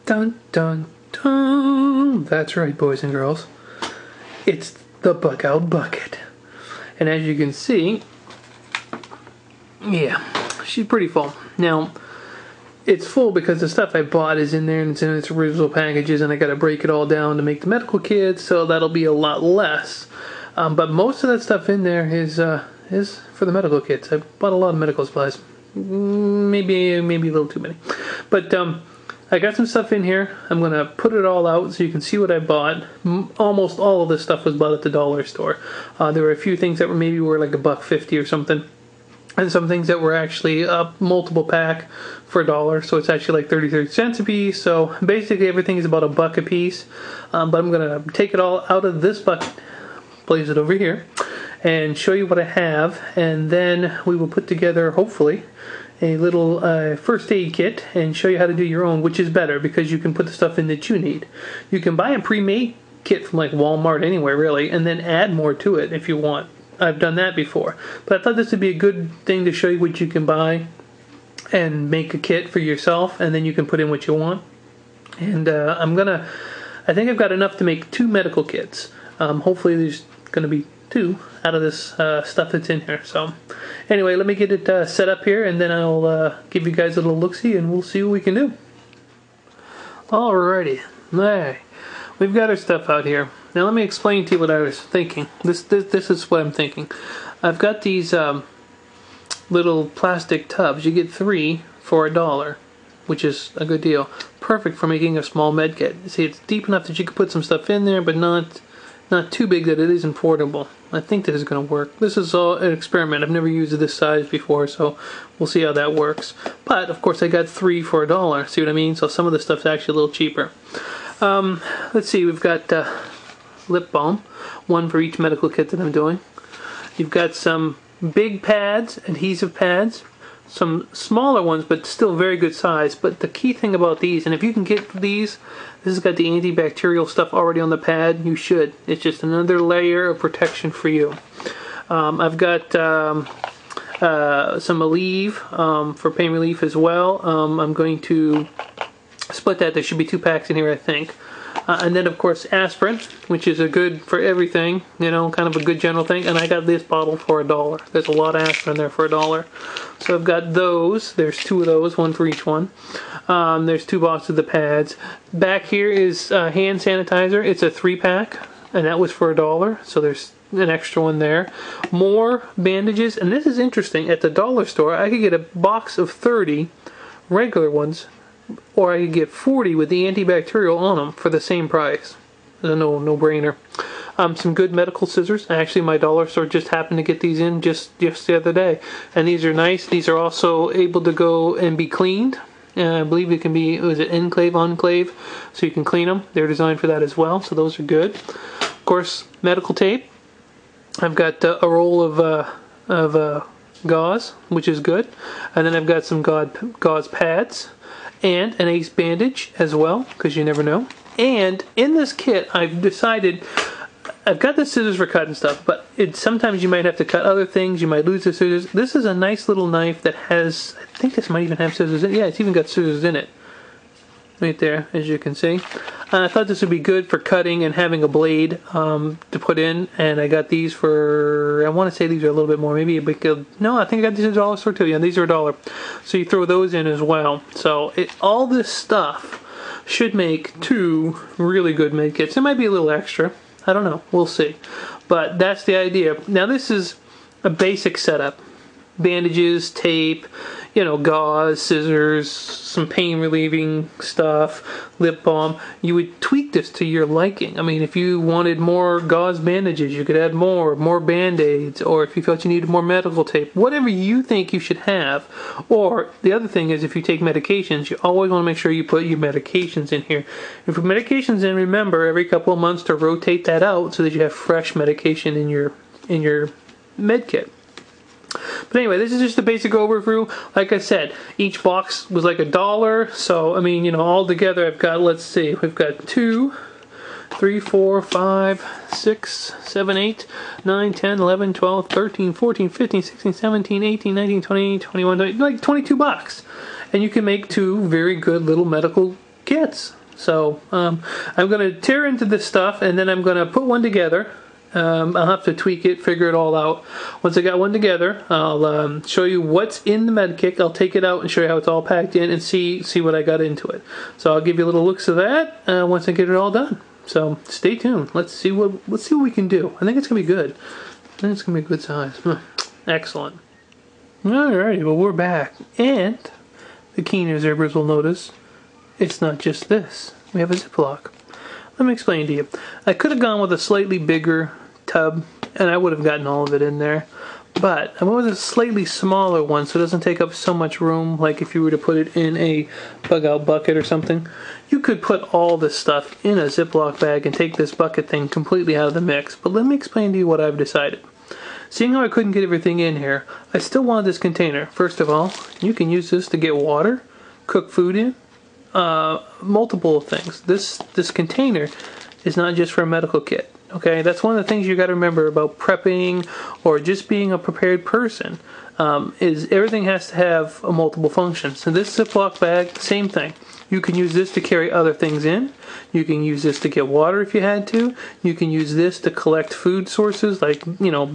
Dun dun dun. That's right, boys and girls. It's the Bug Out Bucket. And as you can see, yeah, she's pretty full. Now, it's full because the stuff I bought is in there and it's in its original packages, and I got to break it all down to make the medical kits, so that'll be a lot less. But most of that stuff in there is for the medical kits. I bought a lot of medical supplies. Maybe a little too many. But I got some stuff in here. I'm going to put it all out so you can see what I bought. Almost all of this stuff was bought at the dollar store. There were a few things that were like $1.50 or something. And some things that were actually a multiple pack for $1. So it's actually like 33 cents a piece. So basically everything is about $1 a piece. But I'm going to take it all out of this bucket, place it over here, and show you what I have. And then we will put together, hopefully, a little first aid kit and show you how to do your own, which is better because you can put the stuff in that you need. You can buy a pre-made kit from like Walmart, anywhere really, and then add more to it if you want. I've done that before, but I thought this would be a good thing to show you what you can buy and make a kit for yourself, and then you can put in what you want. And I think I've got enough to make 2 medical kits. Hopefully there's going to be 2 out of this stuff that's in here. So anyway, let me get it set up here, and then I'll give you guys a little look-see, and we'll see what we can do. Alrighty, hey, we've got our stuff out here. Now let me explain to you what I was thinking. This is what I'm thinking. I've got these little plastic tubs. You get 3 for $1, which is a good deal. Perfect for making a small med kit. See, it's deep enough that you can put some stuff in there, but not too big that it isn't portable. I think this is going to work. This is all an experiment. I've never used this size before, so we'll see how that works. But of course I got 3 for $1. See what I mean? So some of the stuff's actually a little cheaper. Let's see, we've got lip balm, 1 for each medical kit that I'm doing. You've got some big pads, adhesive pads, some smaller ones but still very good size. But the key thing about these, and if you can get these, this has got the antibacterial stuff already on the pad. You should. It's just another layer of protection for you. I've got some Aleve for pain relief as well. I'm going to split that. There should be 2 packs in here, I think. And then, of course, aspirin, which is a good for everything, you know, kind of a good general thing. And I got this bottle for $1. There's a lot of aspirin there for $1. So I've got those. There's 2 of those, 1 for each one. There's 2 boxes of the pads. Back here is hand sanitizer. It's a 3-pack, and that was for $1. So there's an extra one there. More bandages, and this is interesting. At the dollar store, I could get a box of 30 regular ones, or I could get 40 with the antibacterial on them for the same price. It's a no-brainer. Some good medical scissors. Actually, my dollar store just happened to get these in just the other day. And these are nice. These are also able to go and be cleaned. I believe it can be, was it enclave, so you can clean them. They're designed for that as well, so those are good. Of course, medical tape. I've got a roll of gauze, which is good. And then I've got some gauze pads. And an ace bandage as well, because you never know. And in this kit, I've decided, I've got the scissors for cutting stuff, but sometimes you might have to cut other things. You might lose the scissors. This is a nice little knife that has, I think this might even have scissors in it. Yeah, it's even got scissors in it. Right there, as you can see. I thought this would be good for cutting and having a blade to put in. And I got these for, I want to say these are a little bit more. Maybe a big, no, I think I got these at $1 store too. Yeah, these are $1. So you throw those in as well. So all this stuff should make 2 really good med kits. It might be a little extra. I don't know. We'll see. But that's the idea. Now this is a basic setup. Bandages, tape, you know, gauze, scissors, some pain relieving stuff, lip balm. You would tweak this to your liking. I mean, if you wanted more gauze bandages, you could add more band-aids, or if you felt you needed more medical tape, whatever you think you should have. Or the other thing is, if you take medications, you always want to make sure you put your medications in here. If your medications in, remember every couple of months to rotate that out so that you have fresh medication in your med kit. But anyway, this is just a basic overview. Like I said, each box was like $1. So, I mean, you know, all together I've got, let's see, we've got 2, 3, 4, 5, 6, 7, 8, 9, 10, 11, 12, 13, 14, 15, 16, 17, 18, 19, 20, 21, like $22. And you can make 2 very good little medical kits. So I'm going to tear into this stuff, and then I'm going to put one together. I'll have to tweak it, figure it all out. Once I got one together, I'll show you what's in the med kit. I'll take it out and show you how it's all packed in and see what I got into it. So I'll give you a little looks of that once I get it all done. So stay tuned. Let's see what we can do. I think it's gonna be good. I think it's gonna be a good size. Excellent. Alrighty, well we're back, and the keen observers will notice it's not just this. We have a Ziploc. Let me explain to you. I could have gone with a slightly bigger tub, and I would have gotten all of it in there. But I went with a slightly smaller one, so it doesn't take up so much room. Like if you were to put it in a bug-out bucket or something, you could put all this stuff in a Ziploc bag and take this bucket thing completely out of the mix. But let me explain to you what I've decided. Seeing how I couldn't get everything in here, I still wanted this container. First of all, you can use this to get water, cook food in, multiple things. This container is not just for a medical kit. Okay, that's one of the things you got to remember about prepping or just being a prepared person. Is everything has to have a multiple functions. So this Ziploc bag, same thing. You can use this to carry other things in. You can use this to get water if you had to. You can use this to collect food sources like,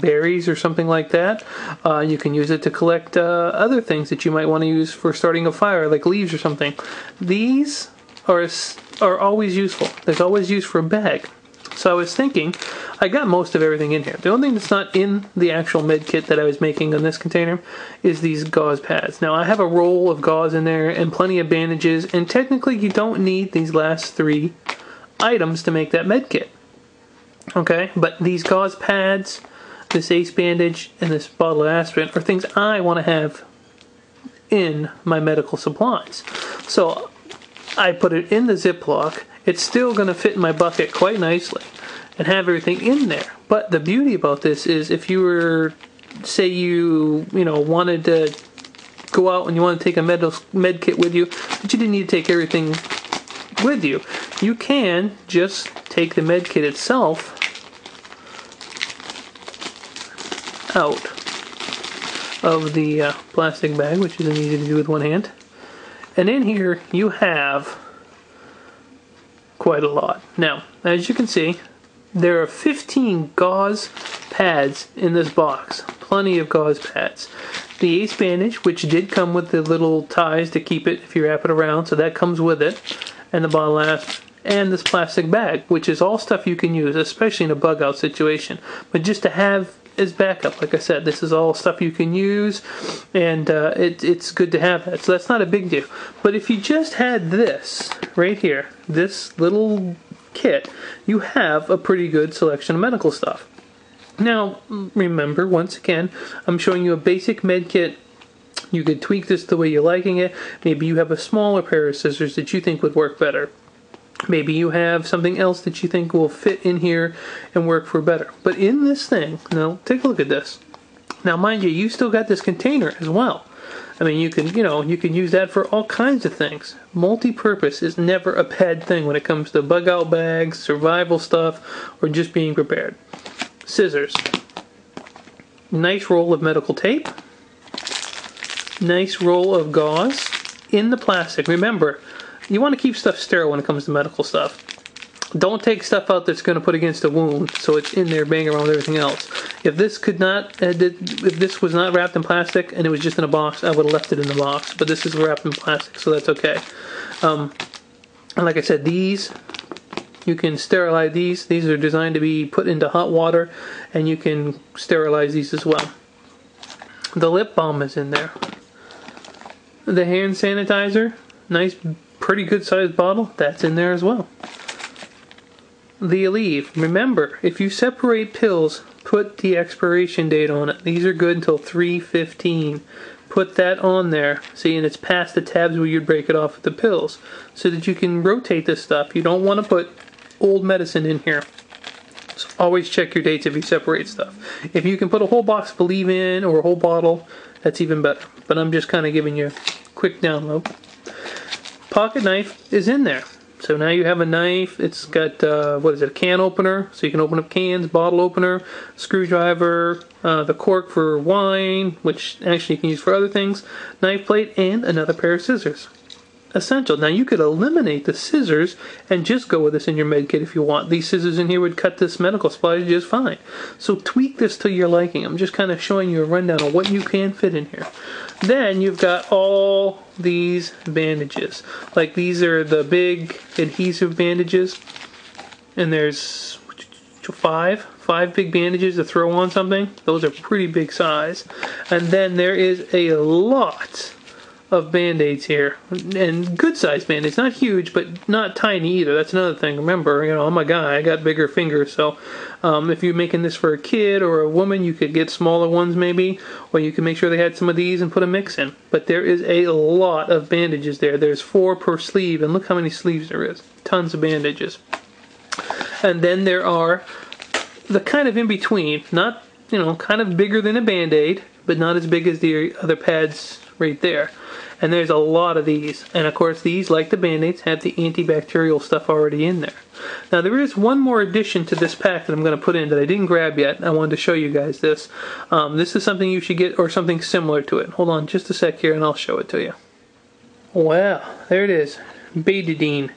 berries or something like that. You can use it to collect other things that you might want to use for starting a fire, like leaves or something. These are always useful. There's always use for a bag. So I was thinking, I got most of everything in here. The only thing that's not in the actual med kit that I was making in this container is these gauze pads. Now I have a roll of gauze in there and plenty of bandages, and technically you don't need these last 3 items to make that med kit. Okay, but these gauze pads, this ace bandage, and this bottle of aspirin are things I want to have in my medical supplies. So I put it in the Ziploc. It's still going to fit in my bucket quite nicely and have everything in there. But the beauty about this is if you were, say you wanted to go out and you want to take a med kit with you, but you didn't need to take everything with you, you can just take the med kit itself out of the plastic bag, which isn't easy to do with one hand. And in here you have quite a lot. Now, as you can see, there are 15 gauze pads in this box. Plenty of gauze pads. The ace bandage, which did come with the little ties to keep it if you wrap it around, so that comes with it. And the bottle aspirin. And this plastic bag, which is all stuff you can use, especially in a bug out situation. But just to have as backup, like I said, this is all stuff you can use, and it's good to have that. So that's not a big deal. But if you just had this right here, this little kit, you have a pretty good selection of medical stuff. Now, remember, once again, I'm showing you a basic med kit. You could tweak this the way you're liking it. Maybe you have a smaller pair of scissors that you think would work better. Maybe you have something else that you think will fit in here and work for better. But in this thing, now take a look at this. Now, mind you still got this container as well. I mean, you can use that for all kinds of things. Multi-purpose is never a bad thing when it comes to bug out bags, survival stuff, or just being prepared. Scissors. Nice roll of medical tape. Nice roll of gauze in the plastic. Remember, you want to keep stuff sterile when it comes to medical stuff. Don't take stuff out that's going to put against a wound, so it's in there banging around with everything else. If this was not wrapped in plastic and it was just in a box, I would have left it in the box. But this is wrapped in plastic, so that's okay. And like I said, these you can sterilize these. These are designed to be put into hot water, and you can sterilize these as well. The lip balm is in there. The hand sanitizer, nice, pretty good sized bottle, that's in there as well. The Aleve, remember, if you separate pills, put the expiration date on it. These are good until 3/15. Put that on there. See, and it's past the tabs where you'd break it off with the pills, so that you can rotate this stuff. You don't want to put old medicine in here. So always check your dates if you separate stuff. If you can put a whole box of Aleve in or a whole bottle, that's even better. But I'm just kind of giving you a quick download. Pocket knife is in there. So now you have a knife. It's got, a can opener, so you can open up cans, bottle opener, screwdriver, the cork for wine, which actually you can use for other things, knife plate, and another pair of scissors. essential. Now you could eliminate the scissors and just go with this in your med kit if you want. These scissors in here would cut this medical supplies just fine. So tweak this to your liking. I'm just kind of showing you a rundown of what you can fit in here. Then you've got all these bandages. Like these are the big adhesive bandages. And there's five big bandages to throw on something. Those are pretty big size. And then there is a lot of band-aids here, and good sized band-aids, not huge but not tiny either. That's another thing. Remember, you know, I'm a guy, I got bigger fingers, so if you're making this for a kid or a woman, you could get smaller ones maybe, or you can make sure they had some of these and put a mix in. But there is a lot of bandages there. There's 4 per sleeve, and look how many sleeves there is. Tons of bandages. And then there are the kind of in between, not, you know, kind of bigger than a band-aid, but not as big as the other pads right there. And there's a lot of these. And of course these, like the band-aids, have the antibacterial stuff already in there. Now there is one more addition to this pack that I'm going to put in that I didn't grab yet. I wanted to show you guys this. This is something you should get, or something similar to it. Hold on just a sec here and I'll show it to you. Wow, there it is. Betadine.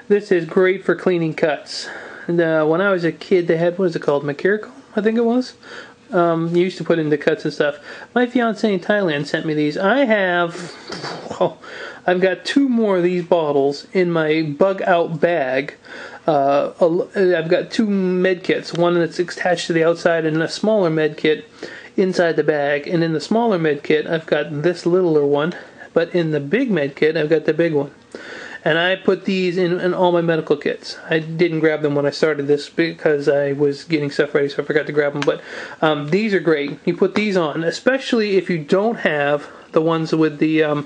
This is great for cleaning cuts. And, when I was a kid, they had, what is it called? Mercurical, I think it was. You used to put into cuts and stuff. My fiance in Thailand sent me these. I've got 2 more of these bottles in my bug out bag. I've got 2 med kits, one that's attached to the outside and a smaller med kit inside the bag. And in the smaller med kit, I've got this littler one, but in the big med kit, I've got the big one. And I put these in all my medical kits. I didn't grab them when I started this because I was getting stuff ready, so I forgot to grab them. But these are great. You put these on, especially if you don't have the ones with the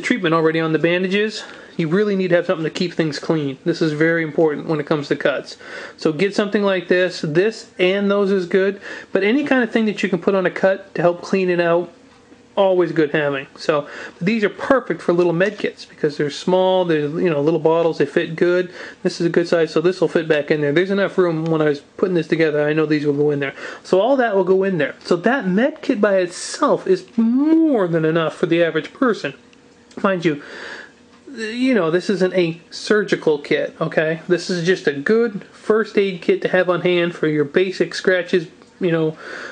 treatment already on the bandages. You really need to have something to keep things clean. This is very important when it comes to cuts. So get something like this. This and those is good. But any kind of thing that you can put on a cut to help clean it out, always good having. So these are perfect for little med kits because they're small, they're, you know, little bottles, they fit good. This is a good size, so this will fit back in there. There's enough room. When I was putting this together, I know these will go in there. So all that will go in there. So that med kit by itself is more than enough for the average person. Mind you, this isn't a surgical kit, okay? This is just a good first aid kit to have on hand for your basic scratches,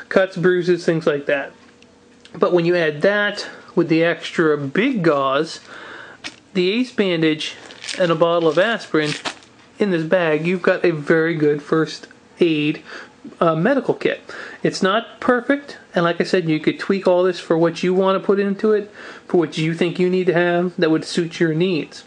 cuts, bruises, things like that. But when you add that with the extra big gauze, the ace bandage, and a bottle of aspirin in this bag, you've got a very good first aid medical kit. It's not perfect, and like I said, you could tweak all this for what you want to put into it, for what you think you need to have that would suit your needs.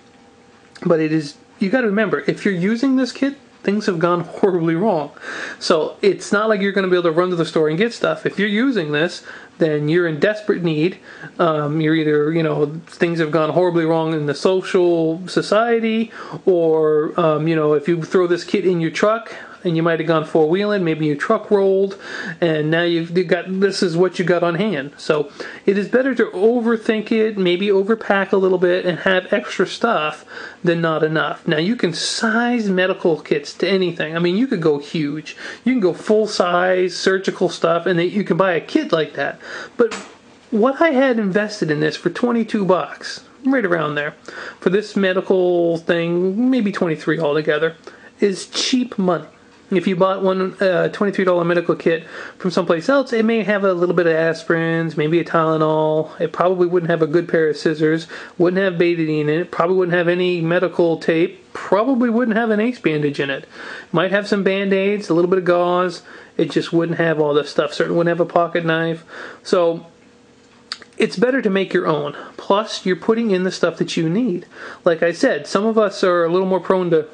But you got to remember, if you're using this kit, things have gone horribly wrong. So it's not like you're going to be able to run to the store and get stuff. If you're using this, then you're in desperate need. You're either, things have gone horribly wrong in the social society, or, if you throw this kit in your truck, and you might have gone four-wheeling, maybe your truck rolled, and now this is what you got on hand. So it is better to overthink it, maybe overpack a little bit, and have extra stuff than not enough. Now you can size medical kits to anything. I mean, you could go huge. You can go full-size surgical stuff, and you can buy a kit like that. But what I had invested in this for $22, right around there, for this medical thing, maybe $23 altogether, is cheap money. If you bought one $23 medical kit from someplace else, it may have a little bit of aspirins, maybe a Tylenol. It probably wouldn't have a good pair of scissors, wouldn't have betadine in it, probably wouldn't have any medical tape, probably wouldn't have an ace bandage in it. Might have some band-aids, a little bit of gauze. It just wouldn't have all this stuff. Certainly wouldn't have a pocket knife. So it's better to make your own. Plus, you're putting in the stuff that you need. Like I said, some of us are a little more prone to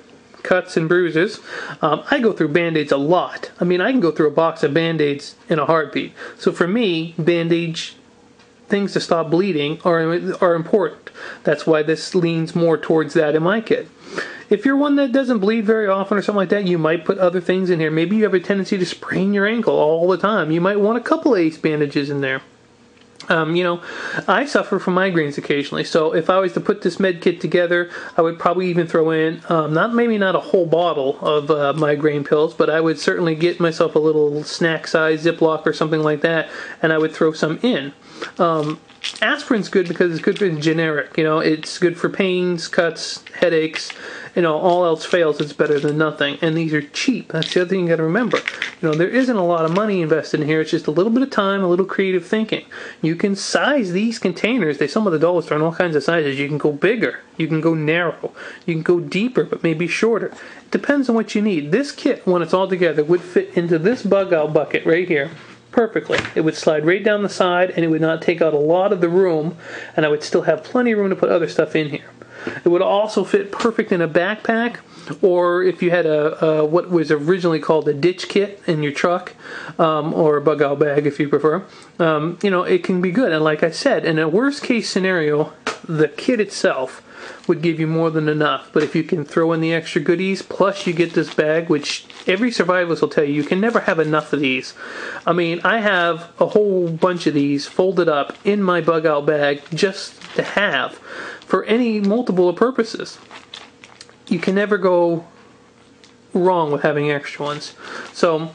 cuts and bruises. I go through Band-Aids a lot. I mean, I can go through a box of Band-Aids in a heartbeat. So for me, Band-Aid things to stop bleeding are important. That's why this leans more towards that in my kit. If you're one that doesn't bleed very often or something like that, you might put other things in here. Maybe you have a tendency to sprain your ankle all the time. You might want a couple of ace bandages in there. I suffer from migraines occasionally, so if I was to put this med kit together, I would probably even throw in, not a whole bottle of migraine pills, but I would certainly get myself a little snack size Ziploc or something like that, and I would throw some in. Aspirin's good because it's good for generic. You know, it's good for pains, cuts, headaches. You know, all else fails, it's better than nothing. And these are cheap. That's the other thing you got to remember. You know, there isn't a lot of money invested in here. It's just a little bit of time, a little creative thinking. You can size these containers. They sell them at the dollar store in all kinds of sizes. You can go bigger. You can go narrow. You can go deeper, but maybe shorter. It depends on what you need. This kit, when it's all together, would fit into this bug out bucket right here perfectly. It would slide right down the side, and it would not take out a lot of the room, and I would still have plenty of room to put other stuff in here. It would also fit perfect in a backpack, or if you had a what was originally called a ditch kit in your truck, or a bug out bag if you prefer. You know, it can be good. And like I said, in a worst case scenario, the kit itself would give you more than enough. But if you can throw in the extra goodies, plus you get this bag, which every survivalist will tell you, you can never have enough of these. I mean, I have a whole bunch of these folded up in my bug out bag just to have for any multiple purposes. You can never go wrong with having extra ones. So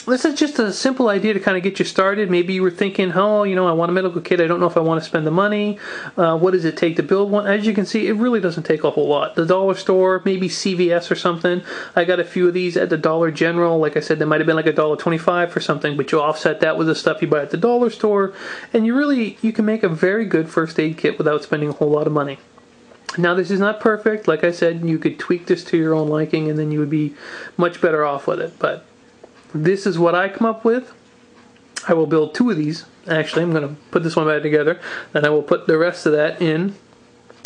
this is just a simple idea to kind of get you started. Maybe you were thinking, oh, you know, I want a medical kit. I don't know if I want to spend the money. What does it take to build one? As you can see, it really doesn't take a whole lot. The dollar store, maybe CVS or something. I got a few of these at the Dollar General. Like I said, they might have been like $1.25 for something, but you offset that with the stuff you buy at the dollar store. And you can make a very good first aid kit without spending a whole lot of money. Now, this is not perfect. Like I said, you could tweak this to your own liking, and then you would be much better off with it. But this is what I come up with. I will build 2 of these. Actually, I'm going to put this one back together. Then I will put the rest of that in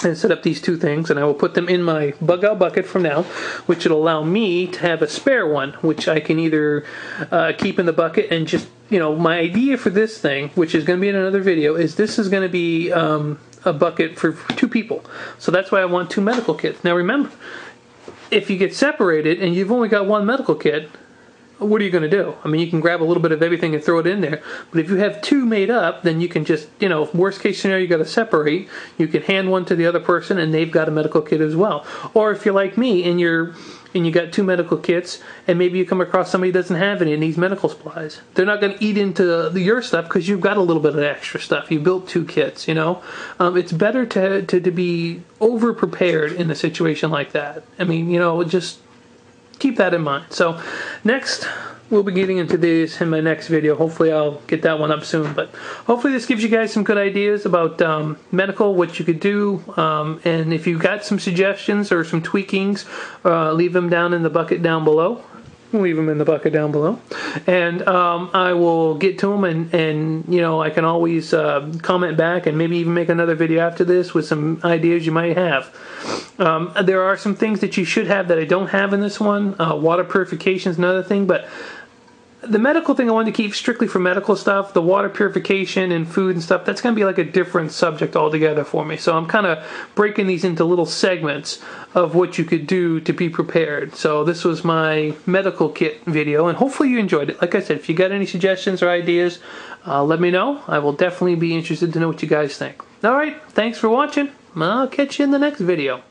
and set up these 2 things. And I will put them in my bug out bucket from now, which will allow me to have a spare one, which I can either keep in the bucket and just, you know, my idea for this thing, which is going to be in another video, is this is going to be a bucket for 2 people. So that's why I want 2 medical kits. Now remember, if you get separated and you've only got 1 medical kit, what are you going to do? I mean, you can grab a little bit of everything and throw it in there. But if you have 2 made up, then you can just, you know, worst case scenario, you got to separate. You can hand one to the other person, and they've got a medical kit as well. Or if you're like me and you got 2 medical kits, and maybe you come across somebody who doesn't have any and needs medical supplies. They're not going to eat into your stuff because you've got a little bit of extra stuff. You built 2 kits, you know. It's better to be over prepared in a situation like that. I mean, you know, just keep that in mind. So next, we'll be getting into this in my next video. Hopefully I'll get that one up soon. But hopefully this gives you guys some good ideas about medical, what you could do. And if you've got some suggestions or some tweakings, leave them down in the bucket down below. Leave them in the bucket down below. And I will get to them, and you know, I can always comment back and maybe even make another video after this with some ideas you might have. There are some things that you should have that I don't have in this one. Water purification is another thing, but the medical thing I wanted to keep strictly for medical stuff. The water purification and food and stuff, that's going to be like a different subject altogether for me. So I'm kind of breaking these into little segments of what you could do to be prepared. So this was my medical kit video, and hopefully you enjoyed it. Like I said, if you got any suggestions or ideas, let me know. I will definitely be interested to know what you guys think. Alright, thanks for watching. I'll catch you in the next video.